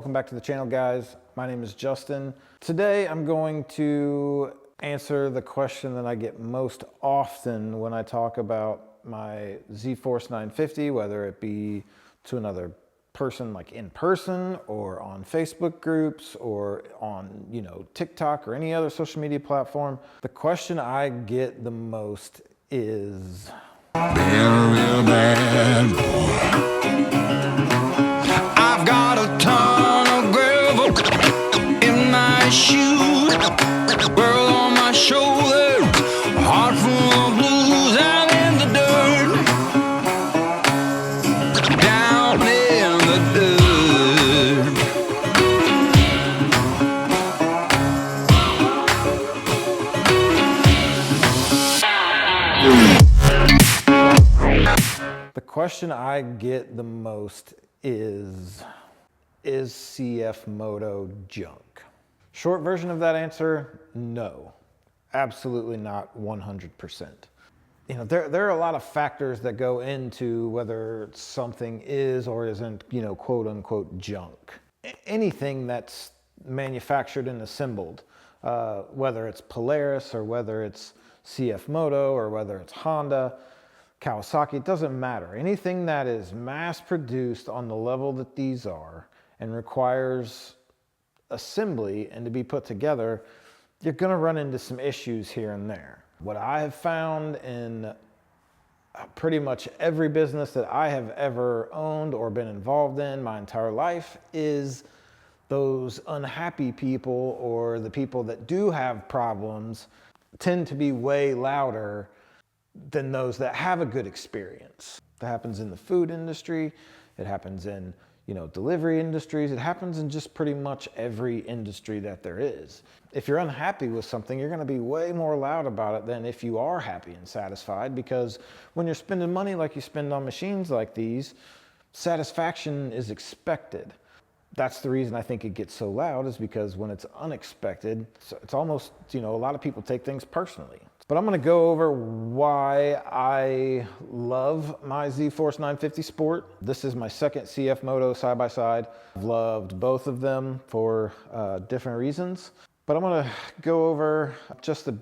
Welcome back to the channel, guys. My name is Justin. Today I'm going to answer the question that I get most often when I talk about my zforce 950, whether it be to another person like in person or on Facebook groups or on, TikTok or any other social media platform. The question I get the most is, real bad boy. I've got a ton of gravel in my shoes, world on my shoulder, a heart full of blues. I'm in the dirt, down in the dirt. The question I get the most is CFMoto junk? Short version of that answer, no. Absolutely not 100%. There are a lot of factors that go into whether something is or isn't, quote unquote junk. Anything that's manufactured and assembled, whether it's Polaris or whether it's CFMoto or whether it's Honda, Kawasaki, it doesn't matter. Anything that is mass produced on the level that these are and requires assembly and to be put together, you're gonna run into some issues here and there. What I have found in pretty much every business that I have ever owned or been involved in my entire life is those unhappy people, or the people that do have problems, tend to be way louder than those that have a good experience. That happens in the food industry, it happens in delivery industries, it happens in just pretty much every industry that there is. If you're unhappy with something, you're gonna be way more loud about it than if you are happy and satisfied, because when you're spending money like you spend on machines like these, satisfaction is expected. That's the reason I think it gets so loud, is because when it's unexpected, it's almost, a lot of people take things personally. But I'm gonna go over why I love my zforce 950 Sport. This is my second CFMoto side-by-side. I've loved both of them for different reasons. But I'm gonna go over just a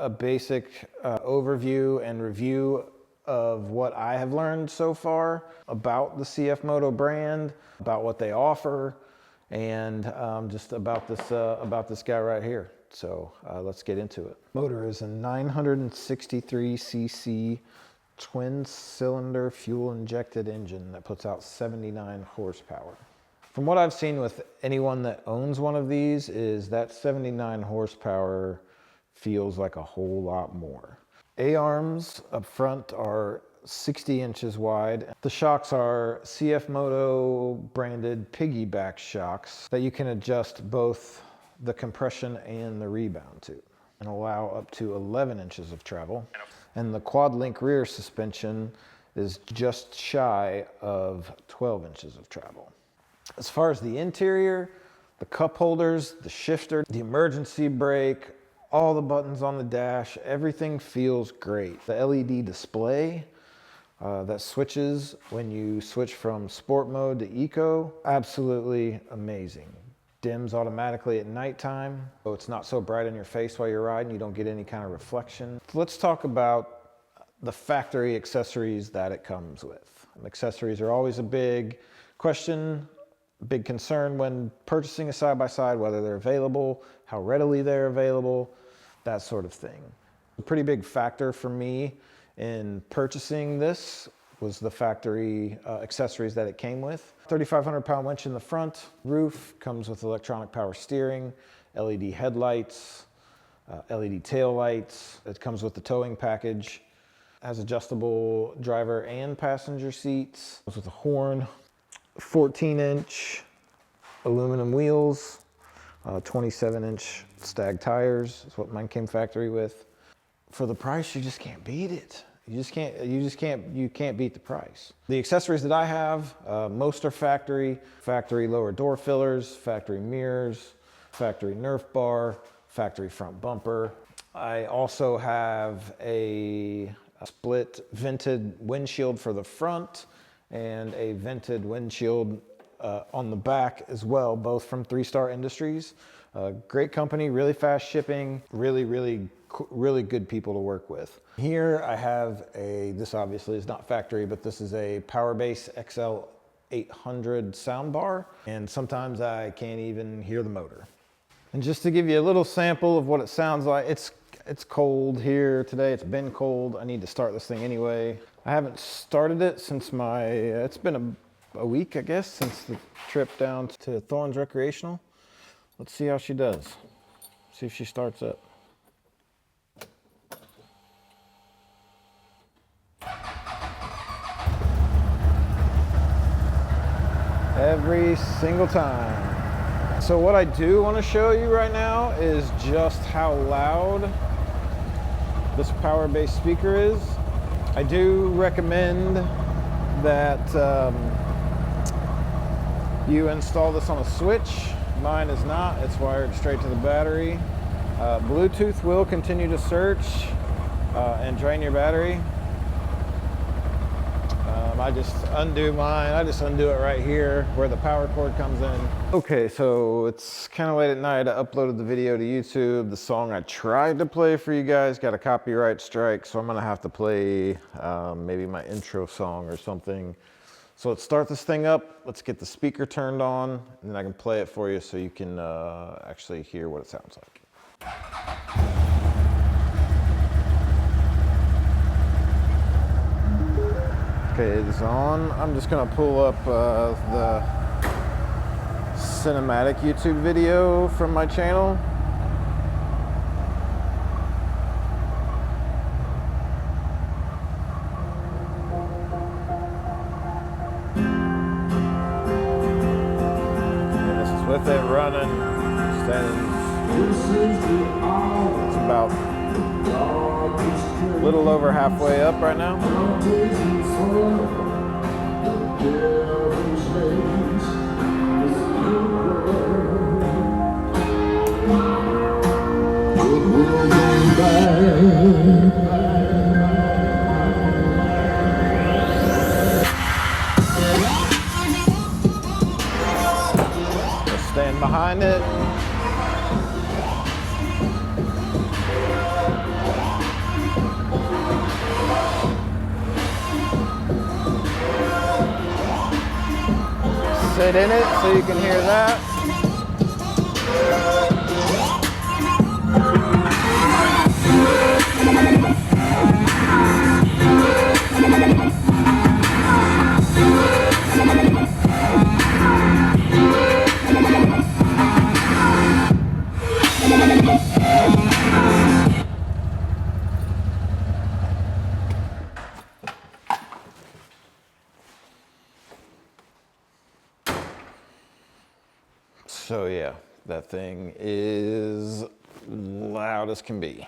basic overview and review of what I have learned so far about the CFMoto brand, about what they offer, and just about this guy right here. So let's get into it. Motor is a 963cc twin cylinder fuel injected engine that puts out 79 horsepower. From what I've seen with anyone that owns one of these, is that 79 horsepower feels like a whole lot more. A-arms up front are 60 inches wide. The shocks are CFMoto branded piggyback shocks that you can adjust both the compression and the rebound to, and allow up to 11 inches of travel. And the quad link rear suspension is just shy of 12 inches of travel. As far as the interior, the cup holders, the shifter, the emergency brake, all the buttons on the dash, everything feels great. The LED display that switches when you switch from sport mode to eco, absolutely amazing. Dims automatically at nighttime, so it's not so bright in your face while you're riding, you don't get any kind of reflection. Let's talk about the factory accessories that it comes with. Accessories are always a big question, big concern when purchasing a side-by-side, whether they're available, how readily they're available, that sort of thing. A pretty big factor for me in purchasing this was the factory accessories that it came with. 3,500 pound winch in the front, roof, comes with electronic power steering, LED headlights, LED tail lights. It comes with the towing package, has adjustable driver and passenger seats, comes with a horn, 14-inch aluminum wheels, 27-inch stag tires is what mine came factory with. For the price, you just can't beat it. You can't beat the price. The accessories that I have, most are factory lower door fillers, factory mirrors, factory Nerf bar, factory front bumper. I also have a split vented windshield for the front and a vented windshield on the back as well, both from 3-Star Industries. Great company, really fast shipping, really good people to work with. Here I have this obviously is not factory, but this is a Powerbase XL 800 soundbar, and sometimes I can't even hear the motor. And just to give you a little sample of what it sounds like, it's cold here today. It's been cold. I need to start this thing anyway. I haven't started it since it's been a week, I guess, since the trip down to Thorns Recreational. Let's see how she does. See if she starts up. Every single time. So what I do want to show you right now is just how loud this Powerbase speaker is. I do recommend that you install this on a switch. Mine is not, it's wired straight to the battery. Bluetooth will continue to search and drain your battery. I just undo mine. I just undo it right here where the power cord comes in. Okay, so it's kind of late at night. I uploaded the video to YouTube. The song I tried to play for you guys got a copyright strike, so I'm gonna have to play maybe my intro song or something. So let's start this thing up. Let's get the speaker turned on, and then I can play it for you so you can actually hear what it sounds like. Okay, it is on. I'm just gonna pull up the cinematic YouTube video from my channel. And this is with it running. It's about a little over halfway up right now. Just stand behind it. Sit in it so you can hear that. So yeah, that thing is loud as can be.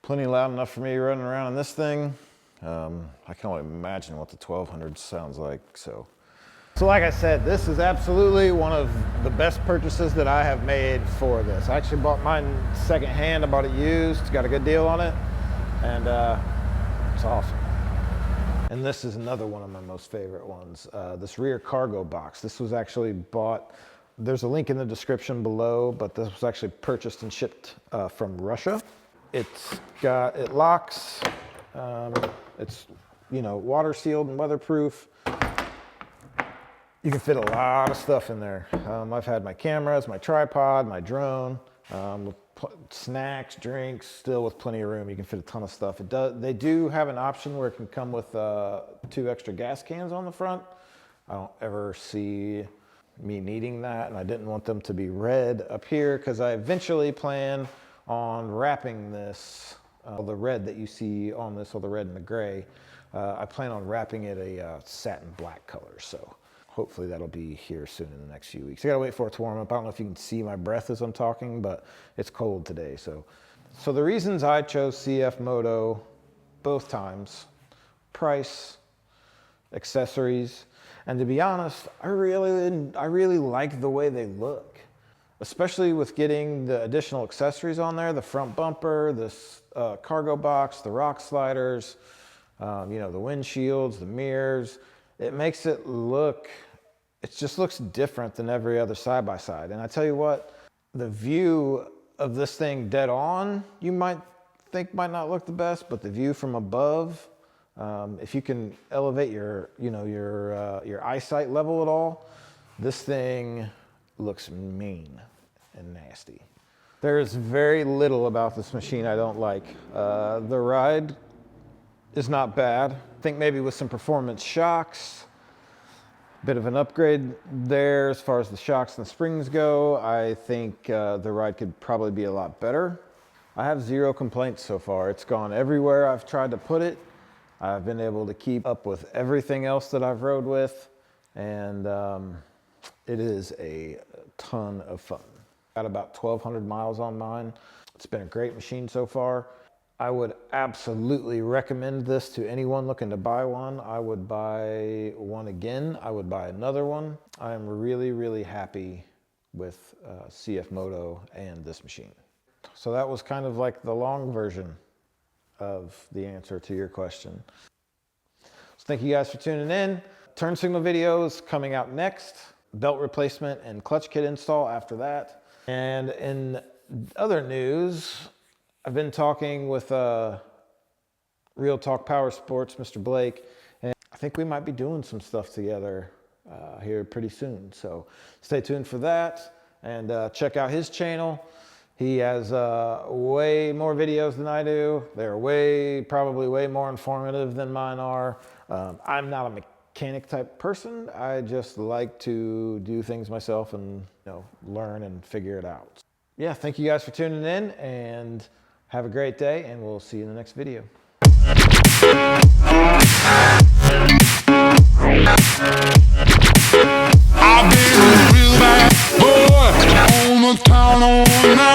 Plenty loud enough for me running around in this thing. I can only imagine what the 1200 sounds like. So like I said, this is absolutely one of the best purchases that I have made for this. I actually bought mine secondhand. I bought it used, got a good deal on it, and it's awesome. And this is another one of my most favorite ones. This rear cargo box. This was actually bought, there's a link in the description below, but this was actually purchased and shipped from Russia. It locks, it's, you know, water sealed and weatherproof. You can fit a lot of stuff in there. I've had my cameras, my tripod, my drone, snacks, drinks, still with plenty of room. You can fit a ton of stuff. They do have an option where it can come with 2 extra gas cans on the front. I don't ever see me needing that, and I didn't want them to be red up here because I eventually plan on wrapping this, the red that you see on this, or the red and the gray. I plan on wrapping it a satin black color, so hopefully that'll be here soon in the next few weeks. I gotta wait for it to warm up. I don't know if you can see my breath as I'm talking, but it's cold today. So the reasons I chose CFMoto both times: price, accessories, and to be honest, I really like the way they look, especially with getting the additional accessories on there: the front bumper, this cargo box, the rock sliders, you know, the windshields, the mirrors. It makes it look it just looks different than every other side-by-side. And I tell you what, the view of this thing dead on, you might think might not look the best, but the view from above, if you can elevate your, your eyesight level at all, this thing looks mean and nasty. There's very little about this machine I don't like. The ride is not bad. I think maybe with some performance shocks, bit of an upgrade there as far as the shocks and the springs go. I think the ride could probably be a lot better. I have zero complaints so far. It's gone everywhere I've tried to put it. I've been able to keep up with everything else that I've rode with, and it is a ton of fun. Got about 1,200 miles on mine. It's been a great machine so far. I would absolutely recommend this to anyone looking to buy one. I would buy one again. I would buy another one. I am really, really happy with CFMoto and this machine. So that was kind of like the long version of the answer to your question. So thank you guys for tuning in. Turn signal videos coming out next. Belt replacement and clutch kit install after that. And in other news, I've been talking with Real Talk Power Sports, Mr. Blake, and I think we might be doing some stuff together here pretty soon. So stay tuned for that, and check out his channel. He has way more videos than I do. They're probably way more informative than mine are. I'm not a mechanic type person. I just like to do things myself and learn and figure it out. Yeah, thank you guys for tuning in, and have a great day, and we'll see you in the next video. I've been a real bad boy on the town all night.